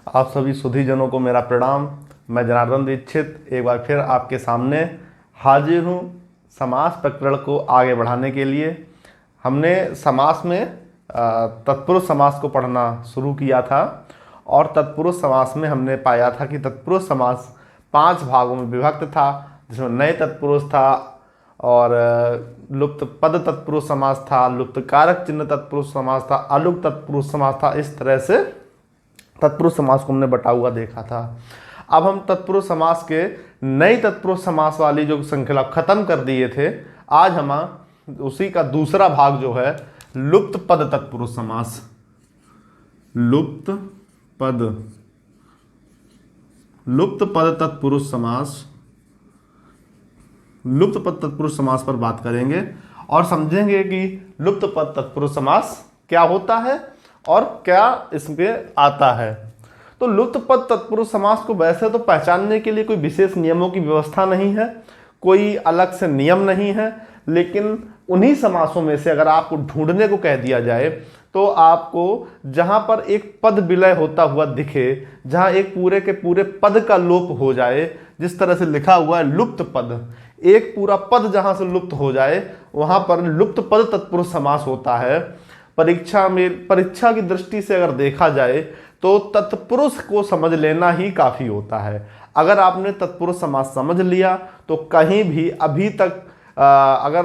आप सभी सुधीजनों को मेरा प्रणाम। मैं जनार्दन दीक्षित एक बार फिर आपके सामने हाजिर हूँ समास प्रकरण को आगे बढ़ाने के लिए। हमने समास में तत्पुरुष समास को पढ़ना शुरू किया था और तत्पुरुष समास में हमने पाया था कि तत्पुरुष समास 5 भागों में विभक्त था, जिसमें नए तत्पुरुष था और लुप्त पद तत्पुरुष समास था, लुप्त कारक चिन्ह तत्पुरुष समास था, अलुप्त तत्पुरुष समास था। इस तरह से तत्पुरुष समास को हमने बटा हुआ देखा था। अब हम तत्पुरुष समास के नई तत्पुरुष समास वाली जो श्रृंखला खत्म कर दिए थे, आज हम उसी का दूसरा भाग जो है लुप्त पद तत्पुरुष समास, लुप्त पद तत्पुरुष समास, लुप्त पद तत्पुरुष समास पर बात करेंगे और समझेंगे कि लुप्त पद तत्पुरुष समास क्या होता है और क्या इसमें आता है। तो लुप्त पद तत्पुरुष समास को वैसे तो पहचानने के लिए कोई विशेष नियमों की व्यवस्था नहीं है, कोई अलग से नियम नहीं है, लेकिन उन्हीं समासों में से अगर आपको ढूंढने को कह दिया जाए तो आपको जहां पर एक पद विलय होता हुआ दिखे, जहां एक पूरे के पूरे पद का लोप हो जाए, जिस तरह से लिखा हुआ है लुप्त पद, एक पूरा पद जहां से लुप्त हो जाए वहां पर लुप्त पद तत्पुरुष समास होता है। परीक्षा की दृष्टि से अगर देखा जाए तो तत्पुरुष को समझ लेना ही काफी होता है। अगर आपने तत्पुरुष समास समझ लिया तो कहीं भी अभी तक अगर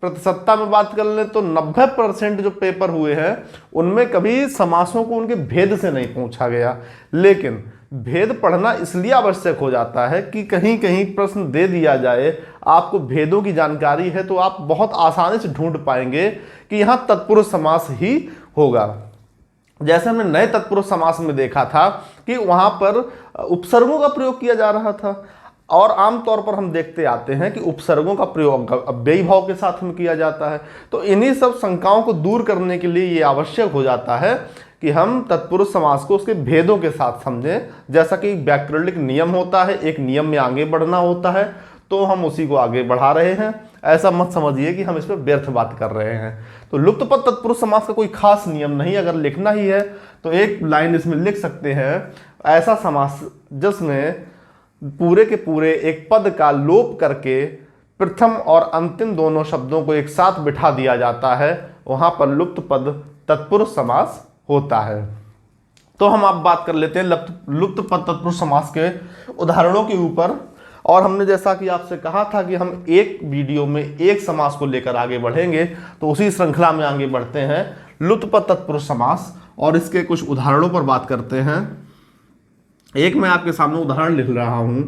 प्रतिशतता में बात कर लें तो 90% जो पेपर हुए हैं उनमें कभी समासों को उनके भेद से नहीं पूछा गया। लेकिन भेद पढ़ना इसलिए आवश्यक हो जाता है कि कहीं कहीं प्रश्न दे दिया जाए, आपको भेदों की जानकारी है तो आप बहुत आसानी से ढूंढ पाएंगे कि यहाँ तत्पुरुष समास ही होगा। जैसे हमने नए तत्पुरुष समास में देखा था कि वहां पर उपसर्गों का प्रयोग किया जा रहा था और आमतौर पर हम देखते आते हैं कि उपसर्गों का प्रयोग अव्ययी भाव के साथ में किया जाता है। तो इन्हीं सब शंकाओं को दूर करने के लिए ये आवश्यक हो जाता है कि हम तत्पुरुष समास को उसके भेदों के साथ समझें। जैसा कि व्याकरणिक नियम होता है, एक नियम में आगे बढ़ना होता है, तो हम उसी को आगे बढ़ा रहे हैं। ऐसा मत समझिए कि हम इस पर व्यर्थ बात कर रहे हैं। तो लुप्त पद तत्पुरुष समास का कोई खास नियम नहीं, अगर लिखना ही है तो एक लाइन इसमें लिख सकते हैं, ऐसा समास जिसमें पूरे के पूरे एक पद का लोप करके प्रथम और अंतिम दोनों शब्दों को एक साथ बिठा दिया जाता है, वहां पर लुप्त पद तत्पुरुष समास होता है। तो हम अब बात कर लेते हैं लुप्त पद तत्पुरुष समास के उदाहरणों के ऊपर। और हमने जैसा कि आपसे कहा था कि हम एक वीडियो में एक समास को लेकर आगे बढ़ेंगे, तो उसी श्रृंखला में आगे बढ़ते हैं लुप्त पद तत्पुरुष समास और इसके कुछ उदाहरणों पर बात करते हैं। एक मैं आपके सामने उदाहरण लिख रहा हूं,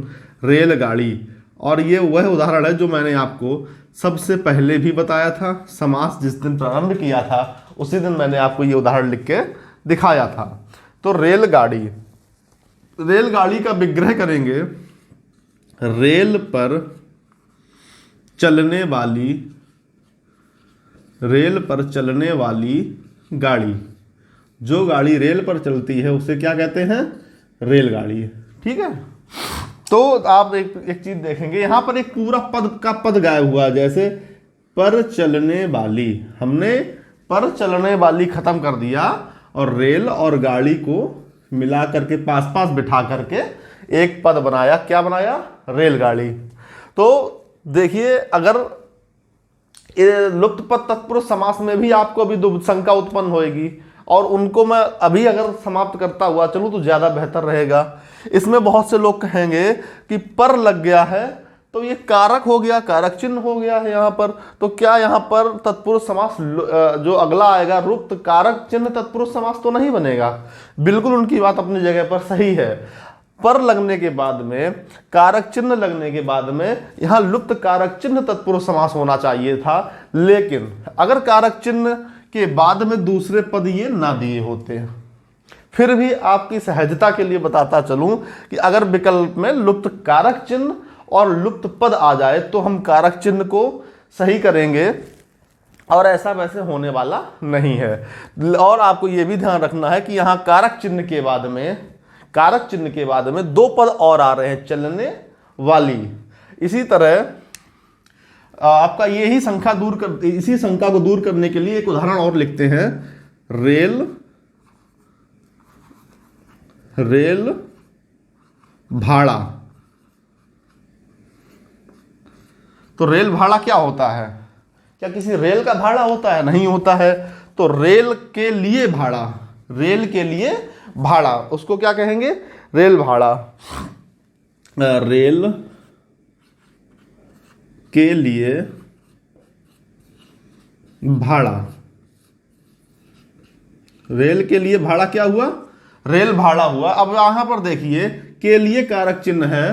रेलगाड़ी, और ये वह उदाहरण है जो मैंने आपको सबसे पहले भी बताया था। समास जिस दिन प्रारंभ किया था उसी दिन मैंने आपको ये उदाहरण लिख के दिखाया था। तो रेलगाड़ी का विग्रह करेंगे, रेल पर चलने वाली गाड़ी। जो गाड़ी रेल पर चलती है उसे क्या कहते हैं? रेलगाड़ी। ठीक है। तो आप एक चीज देखेंगे, यहां पर एक पूरा पद गायब हुआ, जैसे पर चलने वाली, हमने पर चलने वाली खत्म कर दिया और रेल और गाड़ी को मिला करके पास पास बिठा करके एक पद बनाया। क्या बनाया? रेलगाड़ी। तो देखिए, अगर लुप्त पद तत्पुरुष समास में भी आपको अभी शंका उत्पन्न होगी और उनको मैं अभी अगर समाप्त करता हुआ चलूं तो ज्यादा बेहतर रहेगा। इसमें बहुत से लोग कहेंगे कि पर लग गया है तो ये कारक हो गया, कारक चिन्ह हो गया है यहाँ पर, तो क्या यहाँ पर तत्पुरुष समास जो अगला आएगा लुप्त कारक चिन्ह तत्पुरुष समास तो नहीं बनेगा। बिल्कुल उनकी बात अपनी जगह पर सही है। पर लगने के बाद में, कारक चिन्ह लगने के बाद में यहाँ लुप्त कारक चिन्ह तत्पुरुष समास होना चाहिए था। लेकिन अगर कारक चिन्ह के बाद में दूसरे पद ये ना दिए होते, फिर भी आपकी सहजता के लिए बताता चलूं कि अगर विकल्प में लुप्त कारक चिन्ह और लुप्त पद आ जाए तो हम कारक चिन्ह को सही करेंगे और ऐसा वैसे होने वाला नहीं है। और आपको यह भी ध्यान रखना है कि यहाँ कारक चिन्ह के बाद में 2 पद और आ रहे हैं, चलने वाली। इसी तरह आपका इसी शंका को दूर करने के लिए एक उदाहरण और लिखते हैं, रेल भाड़ा। तो रेल भाड़ा क्या होता है? क्या किसी रेल का भाड़ा होता है? नहीं होता है। तो रेल के लिए भाड़ा, रेल के लिए भाड़ा, उसको क्या कहेंगे? रेल भाड़ा। रेल के लिए भाड़ा, रेल के लिए भाड़ा क्या हुआ? रेल भाड़ा हुआ। अब यहां पर देखिए के लिए कारक चिन्ह है,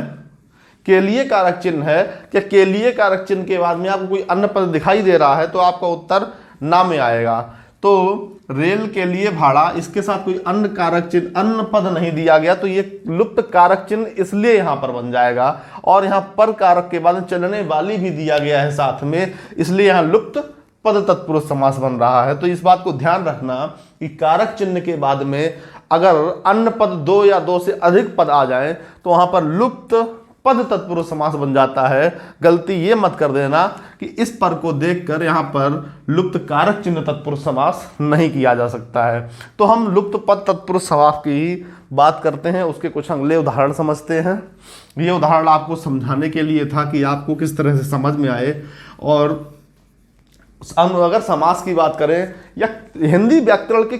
के लिए कारक चिन्ह है। क्या के लिए कारक चिन्ह के बाद में आपको कोई अन्य पद दिखाई दे रहा है? तो आपका उत्तर ना में आएगा। तो रेल के लिए भाड़ा, इसके साथ कोई अन्य कारक चिन्ह, अन्य पद नहीं दिया गया, तो ये लुप्त कारक चिन्ह इसलिए यहां पर बन जाएगा। और यहां पर कारक के बाद चलने वाली भी दिया गया है साथ में, इसलिए यहां लुप्त पद तत्पुरुष समास बन रहा है। तो इस बात को ध्यान रखना कि कारक चिन्ह के बाद में अगर अन्य पद दो या दो से अधिक पद आ जाए तो वहां पर लुप्त पद तत्पुरुष समास बन जाता है। गलती ये मत कर देना कि इस पर को देखकर यहां पर लुप्त कारक चिन्ह तत्पुरुष समास नहीं किया जा सकता है। तो हम लुप्त पद तत्पुरुष समास की ही बात करते हैं, उसके कुछ अगले उदाहरण समझते हैं। ये उदाहरण आपको समझाने के लिए था कि आपको किस तरह से समझ में आए। और अगर समास की बात करें या हिंदी व्याकरण के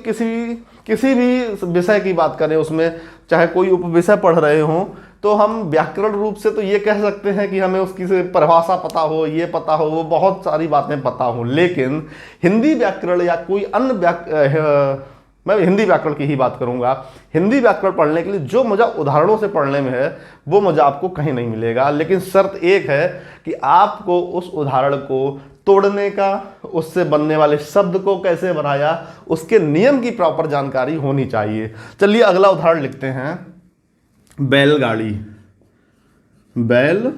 किसी भी विषय की बात करें, उसमें चाहे कोई उपविषय पढ़ रहे हों, तो हम व्याकरण रूप से तो ये कह सकते हैं कि हमें उसकी परिभाषा पता हो, ये पता हो, वो बहुत सारी बातें पता हो। लेकिन हिंदी व्याकरण या कोई अन्य मैं हिंदी व्याकरण की ही बात करूंगा। हिंदी व्याकरण पढ़ने के लिए जो मजा उदाहरणों से पढ़ने में है वो मजा आपको कहीं नहीं मिलेगा। लेकिन शर्त एक है कि आपको उस उदाहरण को तोड़ने का, उससे बनने वाले शब्द को कैसे बनाया, उसके नियम की प्रॉपर जानकारी होनी चाहिए। चलिए अगला उदाहरण लिखते हैं। बैलगाड़ी, बैल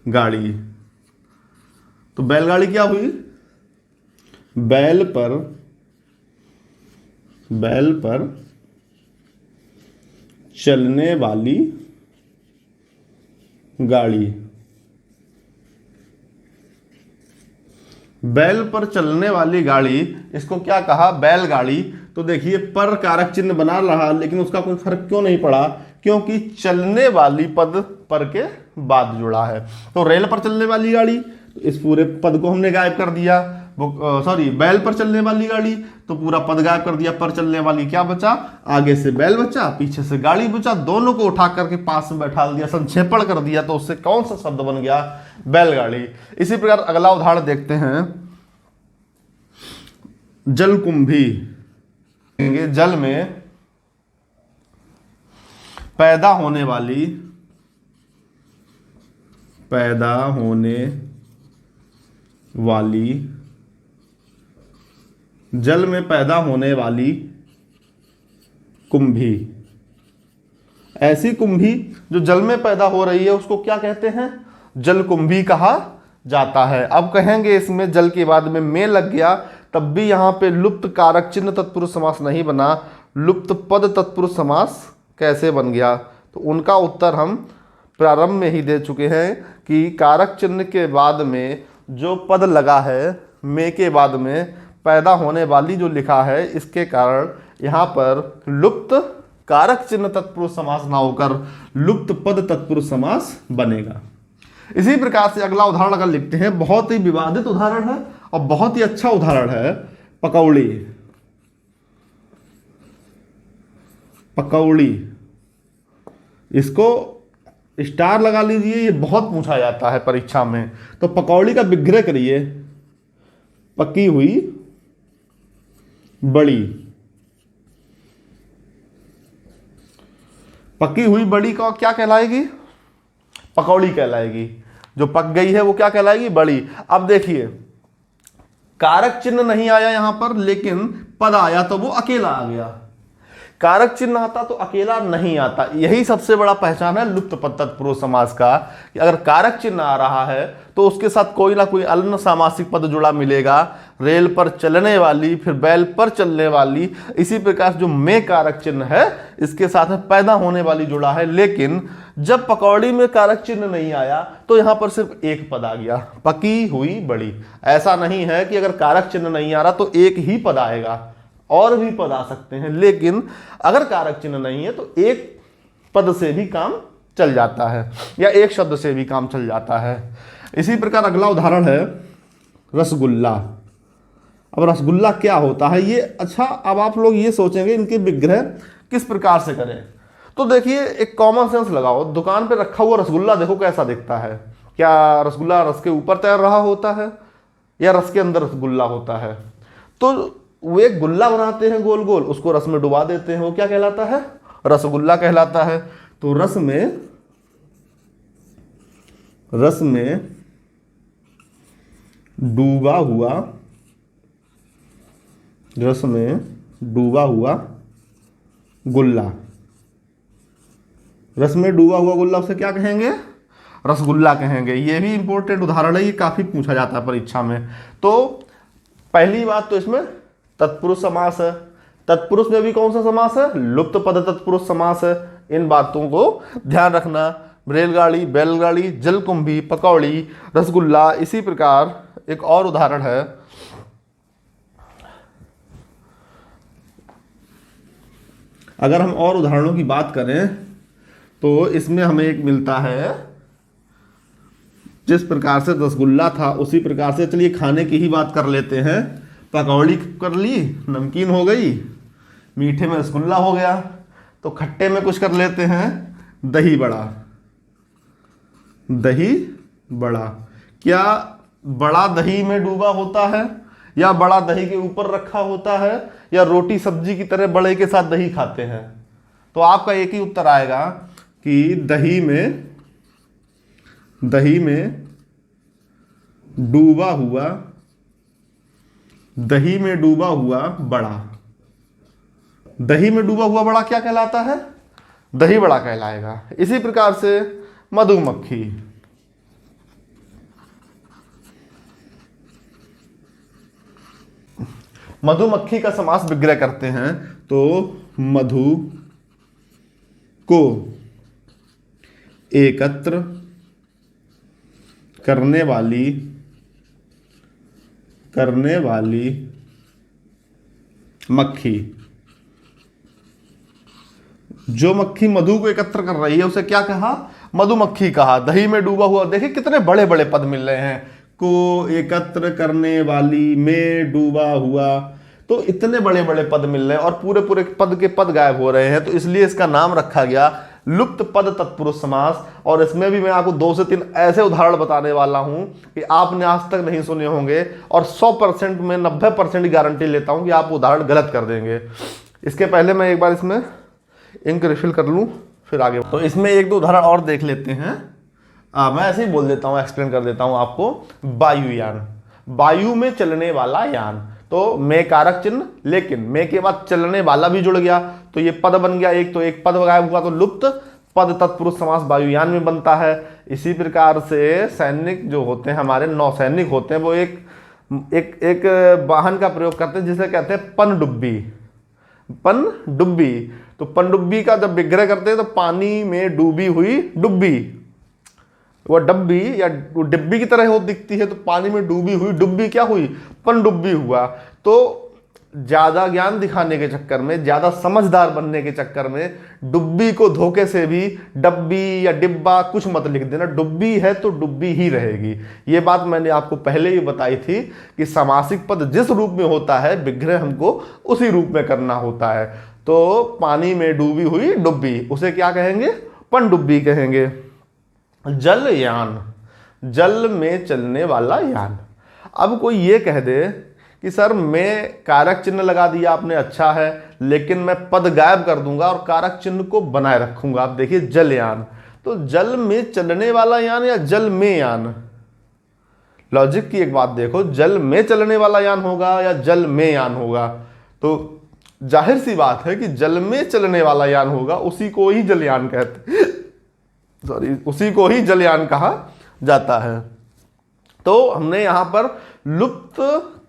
गाड़ी। तो बैलगाड़ी क्या हुई? बैल पर चलने वाली गाड़ी। बैल पर चलने वाली गाड़ी, इसको क्या कहा? बैलगाड़ी। तो देखिए पर कारक चिन्ह बना रहा, लेकिन उसका कोई फर्क क्यों नहीं पड़ा? क्योंकि चलने वाली पद पर के बाद जुड़ा है। तो रेल पर चलने वाली गाड़ी, तो इस पूरे पद को हमने गायब कर दिया। बैल पर चलने वाली गाड़ी, तो पूरा पद गायब कर दिया। पर चलने वाली क्या बचा? आगे से बैल बचा, पीछे से गाड़ी बचा, दोनों को उठा करके पास में बैठा दिया, संक्षेपण कर दिया, तो उससे कौन सा शब्द बन गया? बैलगाड़ी। इसी प्रकार अगला उदाहरण देखते हैं। जलकुंभी। जल में पैदा होने वाली जल में पैदा होने वाली कुंभी। ऐसी कुंभी जो जल में पैदा हो रही है उसको क्या कहते हैं? जलकुंभी कहा जाता है। अब कहेंगे इसमें जल के बाद में लग गया, तब भी यहां पे लुप्त कारक चिन्ह तत्पुरुष समास नहीं बना, लुप्त पद तत्पुरुष समास कैसे बन गया? तो उनका उत्तर हम प्रारंभ में ही दे चुके हैं कि कारक चिन्ह के बाद में जो पद लगा है, में के बाद में पैदा होने वाली जो लिखा है, इसके कारण यहाँ पर लुप्त कारक चिन्ह तत्पुरुष समास ना होकर लुप्त पद तत्पुरुष समास बनेगा। इसी प्रकार से अगला उदाहरण अगर लिखते हैं, बहुत ही विवादित उदाहरण है और बहुत ही अच्छा उदाहरण है। पकौड़ी। पकौड़ी, इसको स्टार लगा लीजिए, ये बहुत पूछा जाता है परीक्षा में। तो पकौड़ी का विग्रह करिए। पकी हुई बड़ी। पकी हुई बड़ी का क्या कहलाएगी? पकौड़ी कहलाएगी। जो पक गई है वो क्या कहलाएगी? बड़ी। अब देखिए कारक चिन्ह नहीं आया यहां पर, लेकिन पद आया तो वो अकेला आ गया। कारक चिन्ह आता तो अकेला नहीं आता। यही सबसे बड़ा पहचान है लुप्त पद तत्पुरुष समास का, कि अगर कारक चिन्ह आ रहा है तो उसके साथ कोई ना कोई अन्य सामासिक पद जुड़ा मिलेगा। रेल पर चलने वाली, फिर बैल पर चलने वाली। इसी प्रकार जो में कारक चिन्ह है इसके साथ में पैदा होने वाली जुड़ा है। लेकिन जब पकौड़ी में कारक चिन्ह नहीं आया तो यहां पर सिर्फ एक पद आ गया, पकी हुई बड़ी। ऐसा नहीं है कि अगर कारक चिन्ह नहीं आ रहा तो एक ही पद आएगा। और भी पद आ सकते हैं, लेकिन अगर कारक चिन्ह नहीं है तो एक पद से भी काम चल जाता है या एक शब्द से भी काम चल जाता है। इसी प्रकार अगला उदाहरण है रसगुल्ला। अब रसगुल्ला क्या होता है ये, अच्छा अब आप लोग ये सोचेंगे इनके विग्रह किस प्रकार से करें। तो देखिए एक कॉमन सेंस लगाओ, दुकान पे रखा हुआ रसगुल्ला देखो कैसा दिखता है। क्या रसगुल्ला रस के ऊपर तैर रहा होता है या रस के अंदर रसगुल्ला होता है? तो वो एक गुल्ला बनाते हैं गोल गोल, उसको रस में डुबा देते हैं, वो क्या कहलाता है? रसगुल्ला कहलाता है। तो रस में डूबा हुआ, रस में डूबा हुआ गुल्ला, रस में डूबा हुआ गुल्ला उसे क्या कहेंगे? रसगुल्ला कहेंगे। ये भी इंपॉर्टेंट उदाहरण है, ये काफी पूछा जाता है परीक्षा में। तो पहली बात तो इसमें तत्पुरुष समास है। तत्पुरुष में भी कौन सा समास है? लुप्त पद तत्पुरुष समास है। इन बातों को ध्यान रखना। रेलगाड़ी, बैलगाड़ी, जलकुंभी, पकौड़ी, रसगुल्ला। इसी प्रकार एक और उदाहरण है, अगर हम और उदाहरणों की बात करें तो इसमें हमें एक मिलता है, जिस प्रकार से रसगुल्ला था उसी प्रकार से चलिए खाने की ही बात कर लेते हैं। पकौड़ी कर ली, नमकीन हो गई, मीठे में रसगुल्ला हो गया। तो खट्टे में कुछ कर लेते हैं, दही बड़ा। दही बड़ा, क्या बड़ा दही में डूबा होता है या बड़ा दही के ऊपर रखा होता है या रोटी सब्जी की तरह बड़े के साथ दही खाते हैं? तो आपका एक ही उत्तर आएगा कि दही में डूबा हुआ बड़ा। दही में डूबा हुआ बड़ा क्या कहलाता है? दही बड़ा कहलाएगा। इसी प्रकार से मधुमक्खी। मधुमक्खी का समास विग्रह करते हैं तो मधु को एकत्र करने वाली मक्खी। जो मक्खी मधु को एकत्र कर रही है उसे क्या कहा? मधुमक्खी कहा। दही में डूबा हुआ, देखिए कितने बड़े बड़े पद मिल रहे हैं। को एकत्र करने वाली, में डूबा हुआ, तो इतने बड़े बड़े पद मिल रहे हैं और पूरे पूरे पद के पद गायब हो रहे हैं। तो इसलिए इसका नाम रखा गया लुप्त पद तत्पुरुष समास। और इसमें भी मैं आपको 2 से 3 ऐसे उदाहरण बताने वाला हूं कि आपने आज तक नहीं सुने होंगे और 100% में 90% गारंटी लेता हूं कि आप उदाहरण गलत कर देंगे। इसके पहले मैं एक बार इसमें इंक रिफिल कर लूं, फिर आगे। तो इसमें 1-2 उदाहरण और देख लेते हैं। मैं ऐसे ही बोल देता हूं, एक्सप्लेन कर देता हूं आपको। वायुयान, वायु में चलने वाला यान। तो में कारक चिन्ह, लेकिन में के बाद चलने वाला भी जुड़ गया तो ये पद बन गया एक। तो एक पद गायब हुआ तो लुप्त पद तत्पुरुष समास वायुयान में बनता है। इसी प्रकार से सैनिक जो होते हैं, हमारे नौसैनिक होते हैं, वो एक वाहन का प्रयोग करते हैं जिसे कहते हैं पनडुब्बी। पनडुब्बी, तो पनडुब्बी का जब विग्रह करते हैं तो पानी में डूबी हुई डुब्बी, वो डब्बी या डिब्बी की तरह हो दिखती है, तो पानी में डूबी हुई डुब्बी क्या हुई? पनडुब्बी हुआ। तो ज्यादा ज्ञान दिखाने के चक्कर में, ज्यादा समझदार बनने के चक्कर में डुब्बी को धोखे से भी डब्बी या डिब्बा कुछ मत लिख देना। डुब्बी है तो डुब्बी ही रहेगी। ये बात मैंने आपको पहले ही बताई थी कि समासिक पद जिस रूप में होता है विग्रह हमको उसी रूप में करना होता है। तो पानी में डूबी हुई डुब्बी, उसे क्या कहेंगे? पनडुब्बी कहेंगे। जलयान, जल में चलने वाला यान। अब कोई ये कह दे कि सर मैं कारक चिन्ह लगा दिया आपने, अच्छा है, लेकिन मैं पद गायब कर दूंगा और कारक चिन्ह को बनाए रखूंगा। आप देखिए जलयान, तो जल में चलने वाला यान या जल में यान? लॉजिक की एक बात देखो, जल में चलने वाला यान होगा या जल में यान होगा? तो जाहिर सी बात है कि जल में चलने वाला यान होगा, उसी को ही जलयान कहते, सॉरी, उसी को ही जलयान कहा जाता है। तो हमने यहां पर लुप्त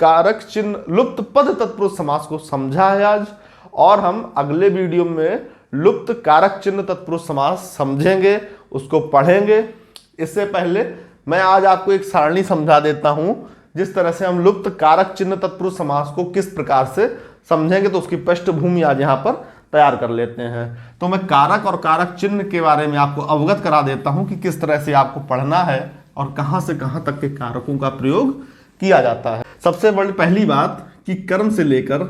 कारक चिन्ह, लुप्त पद तत्पुरुष समास को समझा है आज, और हम अगले वीडियो में लुप्त कारक चिन्ह तत्पुरुष समास समझेंगे, उसको पढ़ेंगे। इससे पहले मैं आज आपको एक सारणी समझा देता हूं जिस तरह से हम लुप्त कारक चिन्ह तत्पुरुष समास को किस प्रकार से समझेंगे तो उसकी पृष्ठभूमि आज यहाँ पर तैयार कर लेते हैं। तो मैं कारक और कारक चिन्ह के बारे में आपको अवगत करा देता हूं कि किस तरह से आपको पढ़ना है और कहां से कहां तक के कारकों का प्रयोग किया जाता है। सबसे बड़ी पहली बात कि कर्म से लेकर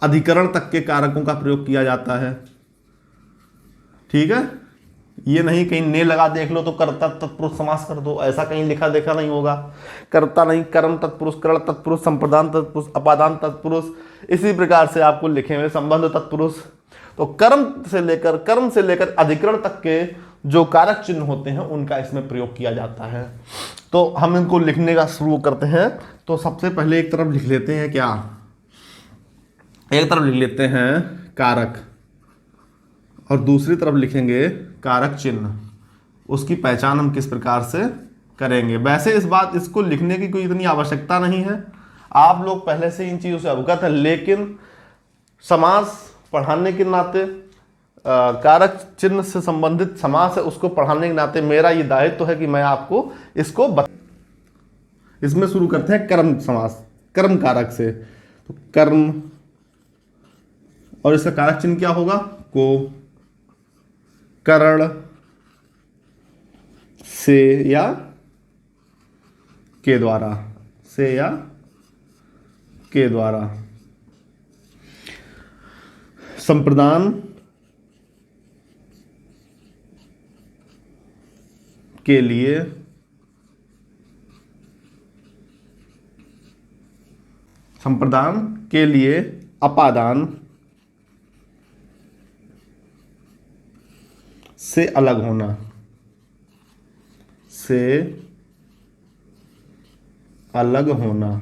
अधिकरण तक के कारकों का प्रयोग किया जाता है। ठीक है, ये नहीं कहीं ने लगा देख लो तो कर्ता तत्पुरुष समास कर दो, ऐसा कहीं लिखा देखा नहीं होगा। कर्ता नहीं, कर्म तत्पुरुष, करण तत्पुरुष, संप्रदान तत्पुरुष, अपादान तत्पुरुष, इसी प्रकार से आपको लिखे हुए संबंध तत्पुरुष। तो कर्म से लेकर अधिकरण तक के जो कारक चिन्ह होते हैं उनका इसमें प्रयोग किया जाता है। तो हम इनको लिखने का शुरू करते हैं। तो सबसे पहले एक तरफ लिख लेते हैं क्या, एक तरफ लिख लेते हैं कारक और दूसरी तरफ लिखेंगे कारक चिन्ह। उसकी पहचान हम किस प्रकार से करेंगे। वैसे इसको लिखने की कोई इतनी आवश्यकता नहीं है, आप लोग पहले से इन चीज़ों से अवगत है, लेकिन समास पढ़ाने के नाते कारक चिन्ह से संबंधित समास है उसको पढ़ाने के नाते मेरा ये दायित्व है कि मैं आपको इसको इसमें शुरू करते हैं कर्म समास, कर्म कारक से। तो कर्म और इसका कारक चिन्ह क्या होगा, को, करण, से या के द्वारा, से या के द्वारा। संप्रदान के लिए अपादान से अलग होना, से अलग होना।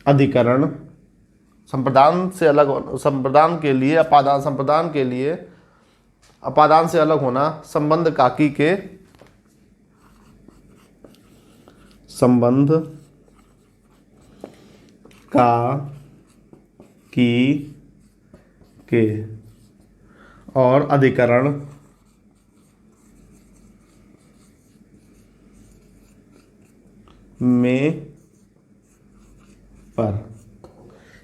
अधिकरण संप्रदान से अलग होना, संप्रदान के लिए अपादान, संप्रदान के लिए अपादान से अलग होना, संबंध काकी के, संबंध का की के और अधिकरण में पर।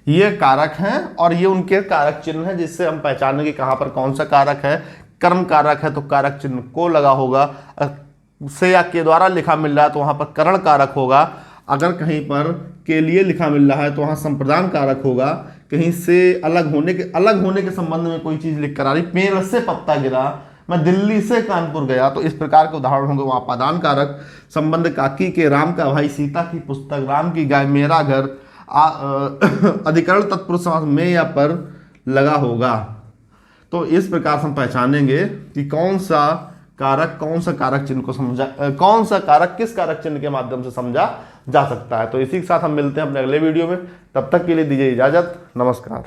ये कारक हैं और ये उनके कारक चिन्ह हैं जिससे हम पहचानेंगे कहाँ पर कौन सा कारक है। कर्म कारक है तो कारक चिन्ह को लगा होगा, से या के द्वारा लिखा मिल रहा है तो वहाँ पर करण कारक होगा। अगर कहीं पर के लिए लिखा मिल रहा है तो वहाँ संप्रदान कारक होगा। कहीं से अलग होने के संबंध में कोई चीज़ लिख कर आ रही, पेड़ से पत्ता गिरा, मैं दिल्ली से कानपुर गया, तो इस प्रकार के उदाहरण होंगे वहाँ अपादान कारक। संबंध काकी के, राम का भाई, सीता की पुस्तक, राम की गाय, मेरा घर, अधिकरण तत्पुरुष समास में या पर लगा होगा। तो इस प्रकार से हम पहचानेंगे कि कौन सा कारक चिन्ह को समझा, कौन सा कारक किस कारक चिन्ह के माध्यम से समझा जा सकता है। तो इसी के साथ हम मिलते हैं अपने अगले वीडियो में। तब तक के लिए दीजिए इजाजत, नमस्कार।